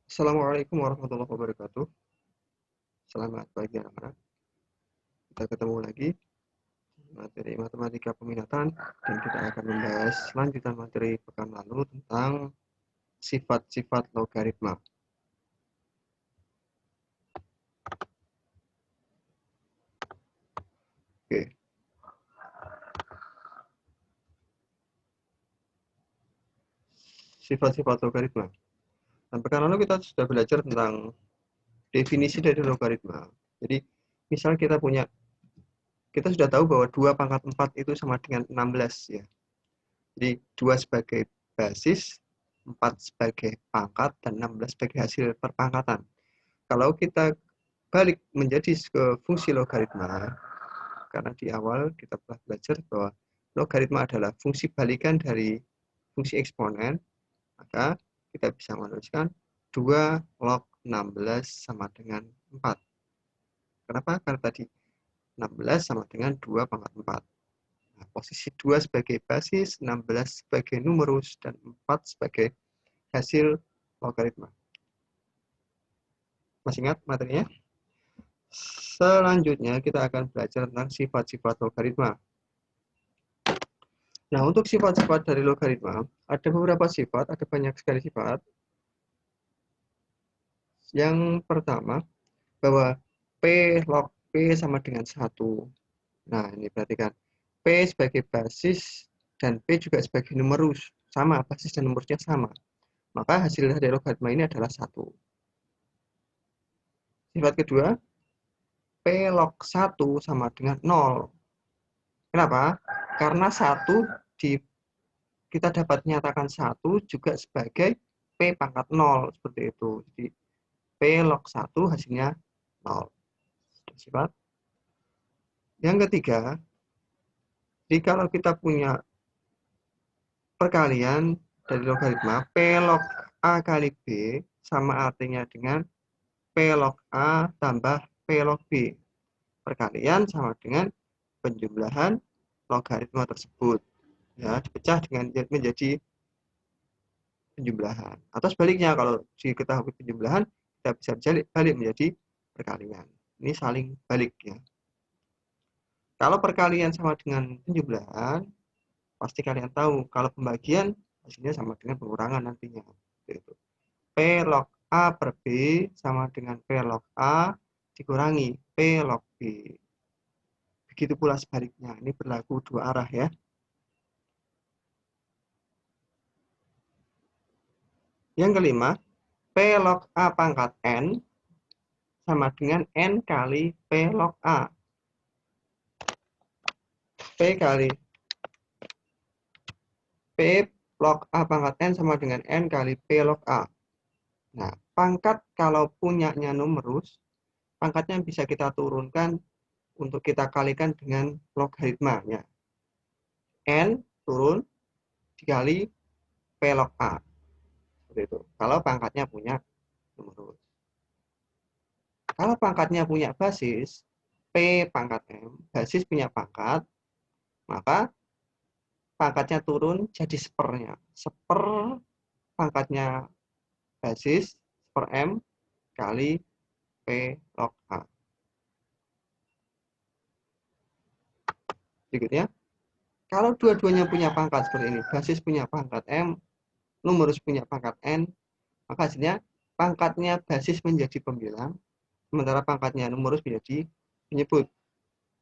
Assalamualaikum warahmatullahi wabarakatuh. Selamat pagi anak-anak. Kita ketemu lagi di materi matematika peminatan dan kita akan membahas lanjutan materi pekan lalu tentang sifat-sifat logaritma. Oke. Sifat-sifat logaritma. Dan pekan lalu kita sudah belajar tentang definisi dari logaritma. Jadi, misal kita sudah tahu bahwa 2 pangkat 4 itu sama dengan 16 ya. Jadi 2 sebagai basis, 4 sebagai pangkat, dan 16 sebagai hasil perpangkatan. Kalau kita balik menjadi ke fungsi logaritma, karena di awal kita telah belajar bahwa logaritma adalah fungsi balikan dari fungsi eksponen, maka kita bisa menuliskan 2 log 16 sama dengan 4. Kenapa? Karena tadi 16 sama dengan 2 pangkat 4. Nah, posisi 2 sebagai basis, 16 sebagai numerus, dan 4 sebagai hasil logaritma. Masih ingat materinya? Selanjutnya kita akan belajar tentang sifat-sifat logaritma. Nah, untuk sifat-sifat dari logaritma, ada beberapa sifat, ada banyak sekali sifat. Yang pertama, bahwa P log P sama dengan 1. Nah, ini perhatikan. P sebagai basis dan P juga sebagai numerus. Sama, basis dan numerusnya sama. Maka hasil dari logaritma ini adalah 1. Sifat kedua, P log 1 sama dengan 0. Kenapa? Karena 1 kita dapat menyatakan 1 juga sebagai P pangkat 0. Seperti itu. Jadi, P log 1 hasilnya 0. Sifat. Yang ketiga, jadi kalau kita punya perkalian dari logaritma, P log A kali B sama artinya dengan P log A tambah P log B. Perkalian sama dengan penjumlahan logaritma tersebut. Ya, dipecah dengan menjadi penjumlahan. Atau sebaliknya, kalau diketahui penjumlahan, kita bisa balik menjadi perkalian. Ini saling balik ya. Kalau perkalian sama dengan penjumlahan, pasti kalian tahu kalau pembagian hasilnya sama dengan pengurangan nantinya. Yaitu P log A per B sama dengan P log A dikurangi P log B. Begitu pula sebaliknya. Ini berlaku dua arah ya. Yang kelima, P log A pangkat N sama dengan N kali P log A. P log A pangkat N sama dengan N kali P log A. Nah, pangkat kalau punyanya numerus, pangkatnya bisa kita turunkan untuk kita kalikan dengan logaritmanya. N turun dikali P log A. Seperti itu. Kalau pangkatnya punya numerus. Kalau pangkatnya punya basis, P pangkat M, basis punya pangkat, maka pangkatnya turun jadi sepernya. Seper pangkatnya basis, seper M, kali P log A. Berikutnya, kalau dua-duanya punya pangkat seperti ini, basis punya pangkat M, numerus punya pangkat N, maka hasilnya pangkatnya basis menjadi pembilang, sementara pangkatnya numerus menjadi penyebut.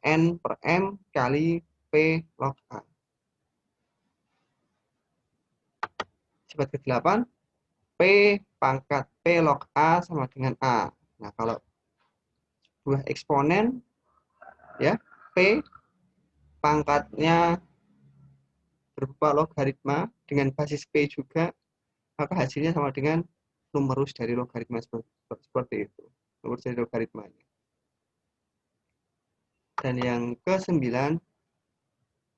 N per M kali P log A. Sifat ke-8, P pangkat P log A sama dengan A. Nah, kalau sebuah eksponen, ya, P pangkatnya berupa logaritma dengan basis P juga, maka hasilnya sama dengan numerus dari logaritma seperti itu. Numerus dari logaritmanya. Dan yang ke-9,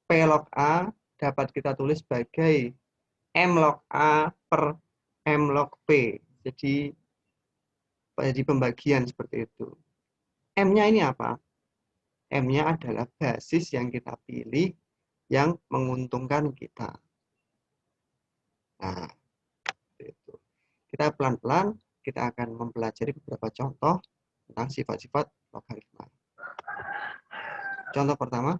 P log A dapat kita tulis sebagai M log A per M log P. Jadi pembagian seperti itu. M-nya ini apa? M-nya adalah basis yang kita pilih yang menguntungkan kita. Nah, itu. Kita pelan-pelan kita akan mempelajari beberapa contoh tentang sifat-sifat logaritma. Contoh pertama,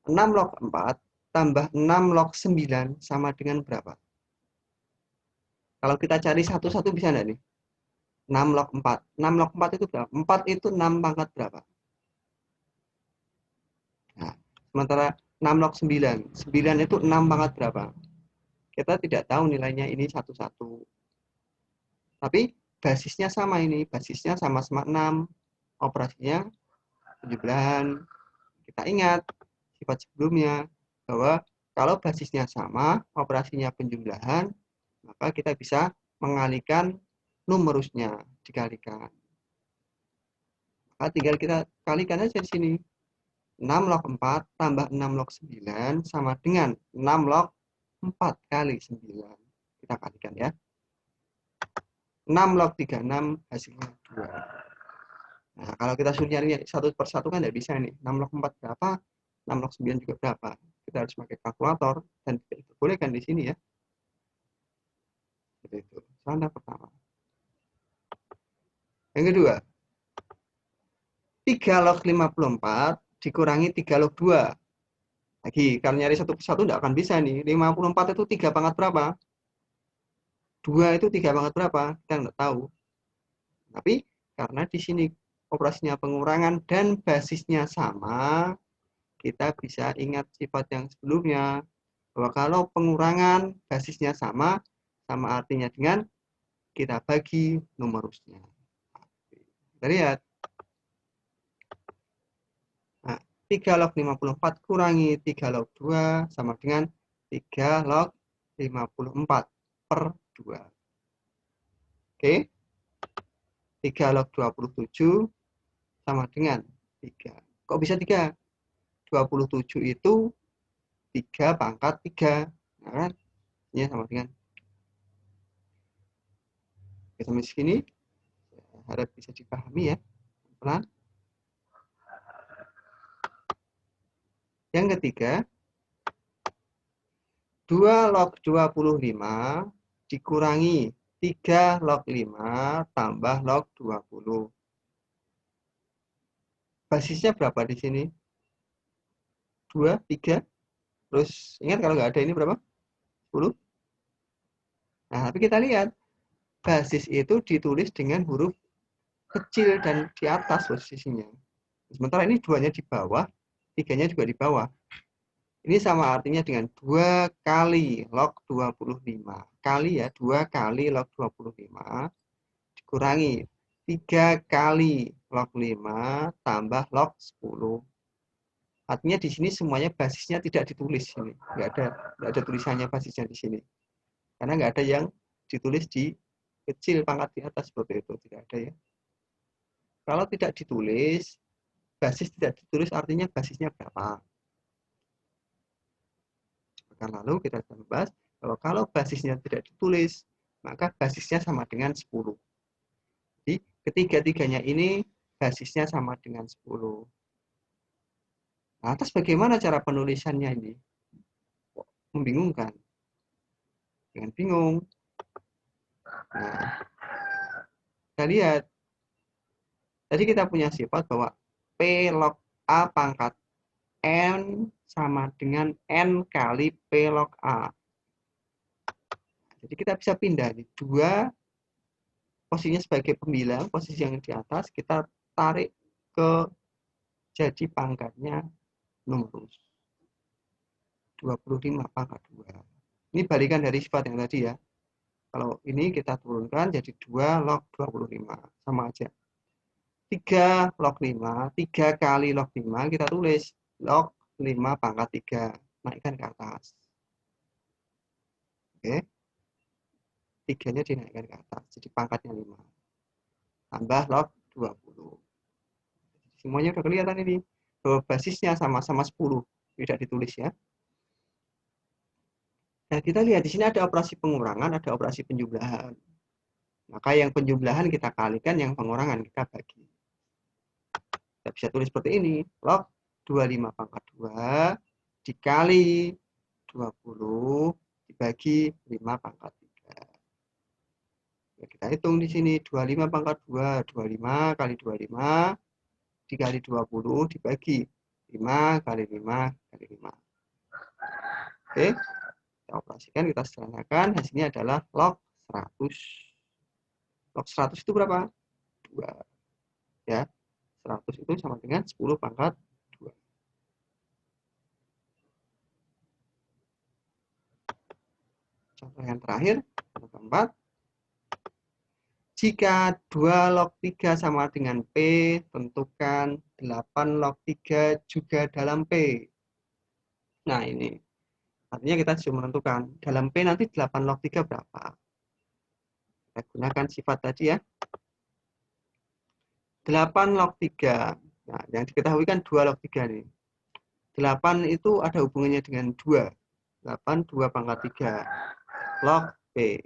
6 log 4 tambah 6 log 9 sama dengan berapa? Kalau kita cari satu-satu bisa enggak nih? 6 log 4. 6 log 4 itu berapa? 4 itu 6 pangkat berapa? Nah, sementara 6 log 9. 9 itu 6 pangkat berapa? Kita tidak tahu nilainya ini satu-satu. Tapi basisnya sama ini. Basisnya sama-sama 6. Operasinya penjumlahan. Kita ingat sifat sebelumnya bahwa kalau basisnya sama, operasinya penjumlahan, maka kita bisa mengalihkan numerusnya, dikalikan. Maka tinggal kita kalikan aja di sini. 6 log 4 tambah 6 log 9 sama dengan 6 log 4 kali 9. Kita kalikan ya. 6 log 36 hasilnya 2. Nah, kalau kita suruh nyari satu persatu kan tidak bisa nih. 6 log 4 berapa? 6 log 9 juga berapa? Kita harus pakai kalkulator dan tidak diperbolehkan di sini ya. Seperti itu. Contoh pertama. Yang kedua, 3 log 54 dikurangi 3 log 2. Lagi, kalau nyari satu persatu tidak akan bisa nih. 54 itu 3 pangkat berapa? 2 itu 3 pangkat berapa? Kita nggak tahu. Tapi karena di sini operasinya pengurangan dan basisnya sama, kita bisa ingat sifat yang sebelumnya. Bahwa kalau pengurangan basisnya sama, sama artinya dengan kita bagi numerusnya. Kita lihat. Nah, 3 log 54 kurangi 3 log 2 sama dengan 3 log 54 per 2. Oke. 3 log 27 sama dengan 3. Kok bisa 3? 27 itu 3 pangkat 3. Nah, kan? Ini sama dengan. Oke, sampai sini. Harap bisa dipahami ya. Pelan. Yang ketiga, 2 log 25 dikurangi 3 log 5 tambah log 20. Basisnya berapa di sini? 2, 3. Terus ingat kalau nggak ada ini berapa? 10. Nah, tapi kita lihat. Basis itu ditulis dengan huruf kecil dan di atas posisinya. Sementara ini 2-nya di bawah, 3-nya juga di bawah. Ini sama artinya dengan 2 kali log 25. Kali ya, 2 kali log 25 dikurangi 3 kali log 5 tambah log 10. Artinya di sini semuanya basisnya tidak ditulis ini. Nggak ada tulisannya basisnya di sini. Karena nggak ada yang ditulis di kecil pangkat di atas seperti itu. Tidak ada ya. Kalau tidak ditulis, basis tidak ditulis artinya basisnya berapa. Pekan lalu kita akan membahas bahwa kalau basisnya tidak ditulis, maka basisnya sama dengan 10. Jadi ketiga-tiganya ini basisnya sama dengan 10. Nah, atas bagaimana cara penulisannya ini? Membingungkan. Jangan bingung. Nah, kita lihat. Tadi kita punya sifat bahwa P log A pangkat N sama dengan N kali P log A. Jadi kita bisa pindah nih. 2 posisinya sebagai pembilang, posisi yang di atas, kita tarik ke jadi pangkatnya numerus. 25 pangkat 2. Ini balikan dari sifat yang tadi ya. Kalau ini kita turunkan jadi 2 log 25. Sama aja. 3 log 5. 3 kali log 5 kita tulis log 5 pangkat 3. Naikkan ke atas. Oke. 3-nya dinaikkan ke atas. Jadi pangkatnya 5. Tambah log 20. Semuanya udah kelihatan ini. Bahwa basisnya sama-sama 10. Tidak ditulis ya. Nah, kita lihat di sini ada operasi pengurangan, ada operasi penjumlahan. Maka yang penjumlahan kita kalikan, yang pengurangan kita bagi. Kita bisa tulis seperti ini. Log 25 pangkat 2 dikali 20 dibagi 5 pangkat 3. Kita hitung di sini 25 pangkat 2, 25 kali 25 dikali 20 dibagi 5 kali 5 kali 5. Oke, kita operasikan, kita sederhanakan, hasilnya adalah log 100. Log 100 itu berapa? 2. Ya, 100 itu sama dengan 10 pangkat 2. Contoh yang terakhir, yang keempat. Jika 2 log 3 sama dengan P, tentukan 8 log 3 juga dalam P. Nah, ini. Artinya kita sudah menentukan. Dalam P nanti 8 log 3 berapa? Kita gunakan sifat tadi ya. 8 log 3. Nah, yang diketahui kan 2 log 3 nih. 8 itu ada hubungannya dengan 2. 8, 2 pangkat 3. Log P.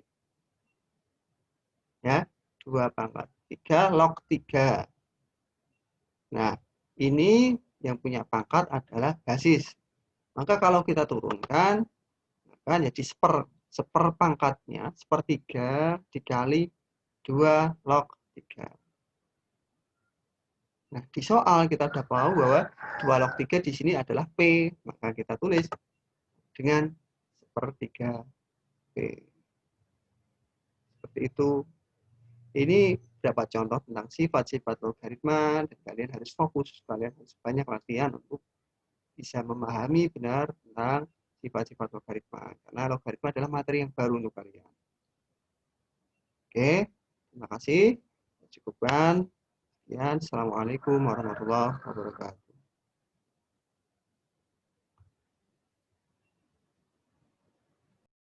Ya, 2 pangkat 3 log 3. Nah, ini yang punya pangkat adalah basis. Maka kalau kita turunkan, maka jadi seper pangkatnya, sepertiga dikali 2 log 3. Nah, di soal kita sudah tahu bahwa 2 log 3 di sini adalah P. Maka kita tulis dengan sepertiga P. Seperti itu. Ini beberapa contoh tentang sifat-sifat logaritma, dan kalian harus fokus, kalian harus banyak latihan untuk bisa memahami benar tentang sifat-sifat logaritma. Karena logaritma adalah materi yang baru untuk kalian. Oke, terima kasih. Cukupkan. Sekian. Assalamualaikum warahmatullahi wabarakatuh.